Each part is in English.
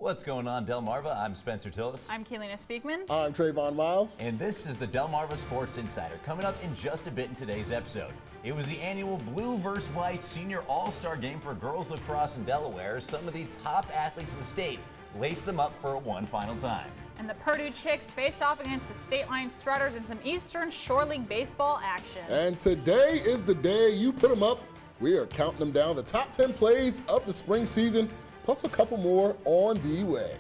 What's going on, Delmarva? I'm Spencer Tillis. I'm Kaylina Speakman. I'm Trayvon Miles. And this is the Delmarva Sports Insider, coming up in just a bit in today's episode. It was the annual Blue vs. White Senior All-Star Game for girls lacrosse in Delaware. Some of the top athletes in the state laced them up for one final time. And the Purdue Chicks faced off against the State Line Strutters in some Eastern Shore League baseball action. And today is the day you put them up. We are counting them down, the top 10 plays of the spring season, plus a couple more on the way.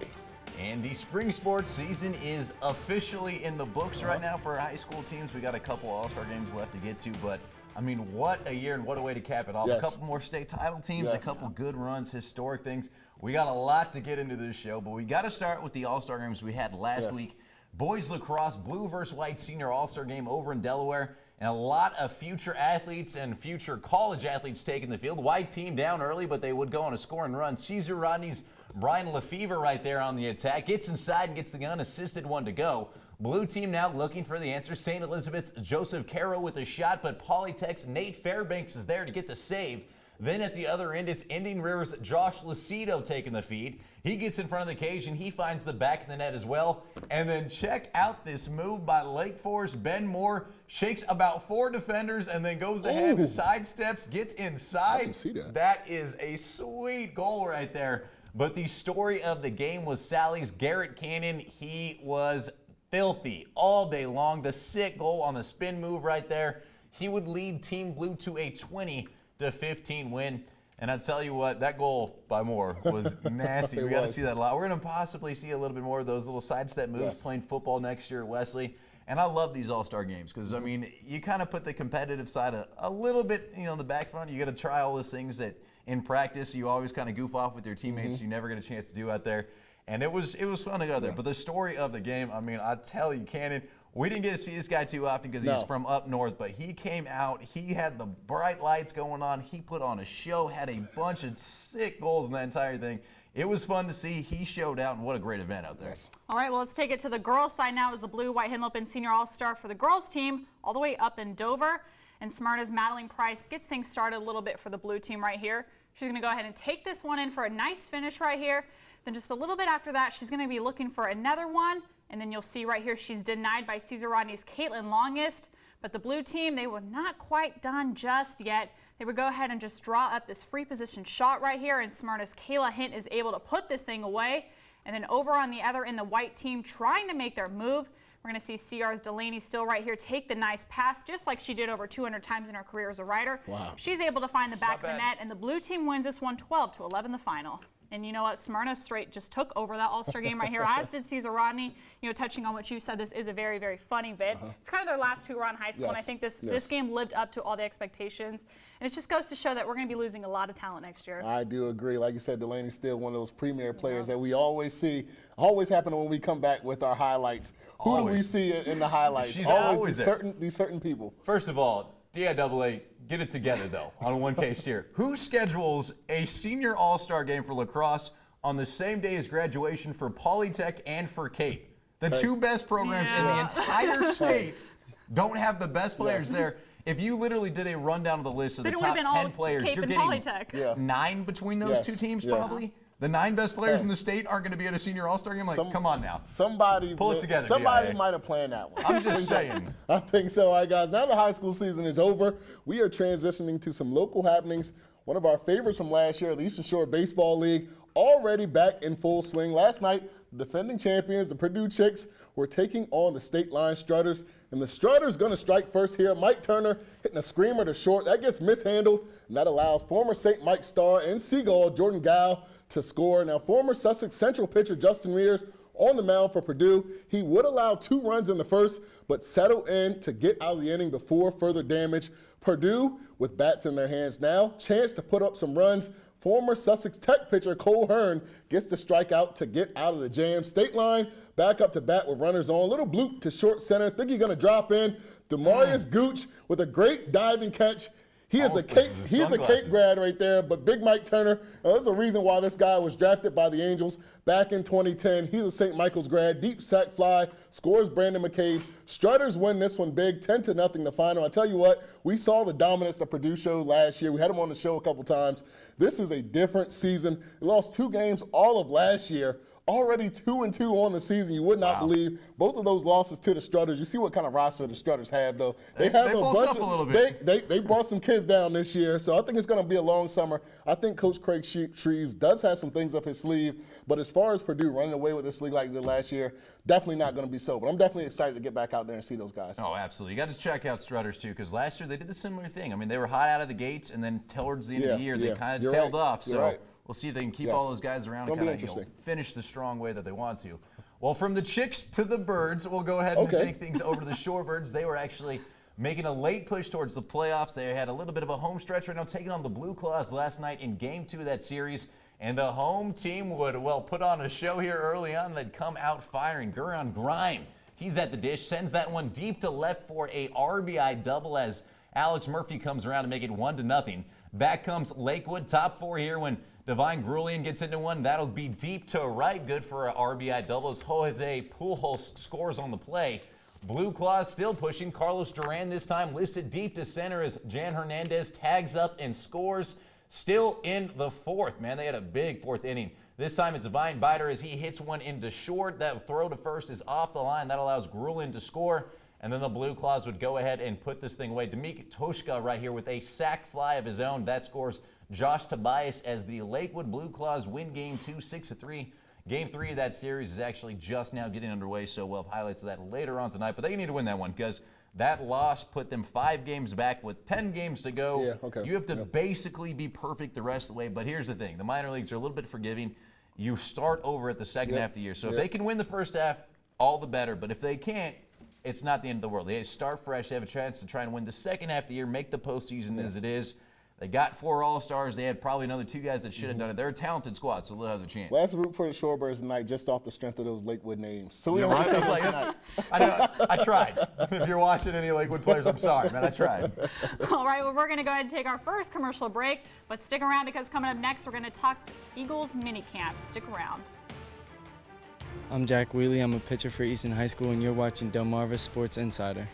And the spring sports season is officially in the books right now for our high school teams. We got a couple All-Star games left to get to, but I mean, what a year and what a way to cap it off. Yes. A couple more state title teams, Yes. a couple good runs, historic things. We got a lot to get into this show, but we got to start with the All-Star games we had last week. Boys lacrosse, Blue vs. White Senior All-Star game over in Delaware. And a lot of future athletes and future college athletes taking the field. White team down early, but they would go on a scoring run. Caesar Rodney's Brian Lefevre right there on the attack. Gets inside and gets the unassisted one to go. Blue team now looking for the answer. St. Elizabeth's Joseph Caro with a shot, but Polytech's Nate Fairbanks is there to get the save. Then at the other end, it's Indian River's Josh Lucido taking the feed. He gets in front of the cage, and he finds the back of the net as well. And then check out this move by Lake Forest. Ben Moore shakes about 4 defenders and then goes ahead and sidesteps, gets inside. I didn't see that. That is a sweet goal right there. But the story of the game was Sally's Garrett Cannon. He was filthy all day long. The sick goal on the spin move right there. He would lead Team Blue to a 20-15 win. And I tell you what, that goal by Moore was nasty. We got to see that a lot. We're going to possibly see a little bit more of those little sidestep moves playing football next year at Wesley. And I love these All-Star games because, I mean, you kind of put the competitive side a little bit, in the back front. You got to try all those things that in practice you always kind of goof off with your teammates. You never get a chance to do out there. And it was fun to go there. But the story of the game, I mean, I tell you, Cannon, we didn't get to see this guy too often because he's from up north, but he came out, he had the bright lights going on, he put on a show, had a bunch of sick goals in that entire thing. It was fun to see. He showed out, and what a great event out there. All right, well, let's take it to the girls' side now as the Blue White Henlopen Senior All-Star for the girls' team all the way up in Dover. And Smyrna's Madeline Price gets things started a little bit for the Blue team right here. She's going to go ahead and take this one in for a nice finish right here. Then just a little bit after that, she's going to be looking for another one. And then you'll see right here, she's denied by Caesar Rodney's Caitlin Longest. But the Blue team, they were not quite done just yet. They would go ahead and just draw up this free position shot right here. And Smyrna's Kayla Hint is able to put this thing away. And then over on the other in the white team, trying to make their move. We're going to see CR's Delaney still right here take the nice pass, just like she did over 200 times in her career as a rider. Wow. She's able to find the back of the net, and the Blue team wins this one 12-11 the final. And you know what? Smyrna straight just took over that All-Star game right here, as did Caesar Rodney. Touching on what you said, this is a very, very fun event. It's kind of their last hurrah in high school, and I think this game lived up to all the expectations. And it just goes to show that we're going to be losing a lot of talent next year. I do agree. Like you said, Delaney's still one of those premier players that we always see. Always happen when we come back with our highlights. Who do we see in the highlights? She's always there. These certain people. First of all, DIAA, get it together, though, on one case here. Who schedules a senior all-star game for lacrosse on the same day as graduation for Polytech and for Kate? The two best programs in the entire state don't have the best players there. If you literally did a rundown of the list of the top 10 players, Cape you're and getting 9 between those two teams probably. The 9 best players in the state aren't going to be at a senior all-star game? Like, come on now. Pull it together. Somebody might have planned that one. I'm just saying. I think so. All right, guys. Now the high school season is over. We are transitioning to some local happenings. One of our favorites from last year, the Eastern Shore Baseball League, already back in full swing. Last night, the defending champions, the Purdue Chicks, were taking on the State Line Strutters. And the Strutters going to strike first here. Mike Turner hitting a screamer to short. That gets mishandled, and that allows former St. Mike star and Seagull Jordan Gow to score. Now, former Sussex Central pitcher Justin Mears on the mound for Purdue. He would allow 2 runs in the first, but settled in to get out of the inning before further damage. Purdue, with bats in their hands now, chance to put up some runs. Former Sussex Tech pitcher Cole Hearn gets the strikeout to get out of the jam. State Line back up to bat with runners on. Little bloop to short center. Think he's going to drop in. Demarius Gooch with a great diving catch. He is a Cape grad right there, but Big Mike Turner, there's a reason why this guy was drafted by the Angels back in 2010. He's a St. Michael's grad, deep sack fly, scores Brandon McCabe. Strutters win this one big, 10-0 the final. I tell you what, we saw the dominance that Purdue showed last year. We had them on the show a couple times. This is a different season. They lost 2 games all of last year. already 2-2 on the season. You would not believe both of those losses to the Strutters. You see what kind of roster the Strutters have, though. They have a bunch up a little bit. They brought some kids down this year, so I think it's going to be a long summer. I think Coach Craig Shreves does have some things up his sleeve, but as far as Purdue running away with this league like they did last year, definitely not going to be so. But I'm definitely excited to get back out there and see those guys. Oh, absolutely. You got to check out Strutters, too, because last year they did the similar thing. I mean, they were hot out of the gates, and then towards the end of the year, they kind of tailed off. So we'll see if they can keep all those guys around and kind of finish the strong way that they want to. Well, from the Chicks to the Birds, we'll go ahead and take things over to the Shorebirds. They were actually making a late push towards the playoffs. They had a little bit of a home stretch right now, taking on the BlueClaws last night in Game 2 of that series. And the home team would, well, put on a show here early on. They'd come out firing. Gurion Grime, he's at the dish, sends that one deep to left for a RBI double as Alex Murphy comes around to make it 1-0. Back comes Lakewood, top 4 here when Divine Grulian gets into one. That'll be deep to right, good for an RBI double as Jose Pujols scores on the play. BlueClaws still pushing. Carlos Duran this time lifts it deep to center as Jan Hernandez tags up and scores. Still in the 4th. Man, they had a big 4th inning. This time it's Divine Biter as he hits one into short. That throw to first is off the line. That allows Grulian to score. And then the BlueClaws would go ahead and put this thing away. Demik Toshka right here with a sac fly of his own. That scores Josh Tobias as the Lakewood BlueClaws win Game 2, 6-3. Game 3 of that series is actually just now getting underway, so we'll have highlights of that later on tonight. But they need to win that one because that loss put them 5 games back with 10 games to go. You have to basically be perfect the rest of the way. But here's the thing. The minor leagues are a little bit forgiving. You start over at the second half of the year. So if they can win the first half, all the better. But if they can't, it's not the end of the world. They start fresh. They have a chance to try and win the second half of the year, make the postseason as it is. They got 4 All-Stars. They had probably another 2 guys that should have done it. They're a talented squad, so they'll have a chance. Let's root for the Shorebirds tonight just off the strength of those Lakewood names. So we I tried. If you're watching any Lakewood players, I'm sorry, man. I tried. All right, well, we're going to go ahead and take our first commercial break, but stick around because coming up next, we're going to talk Eagles minicamp. Stick around. I'm Jack Wheely. I'm a pitcher for Easton High School, and you're watching Delmarva Sports Insider.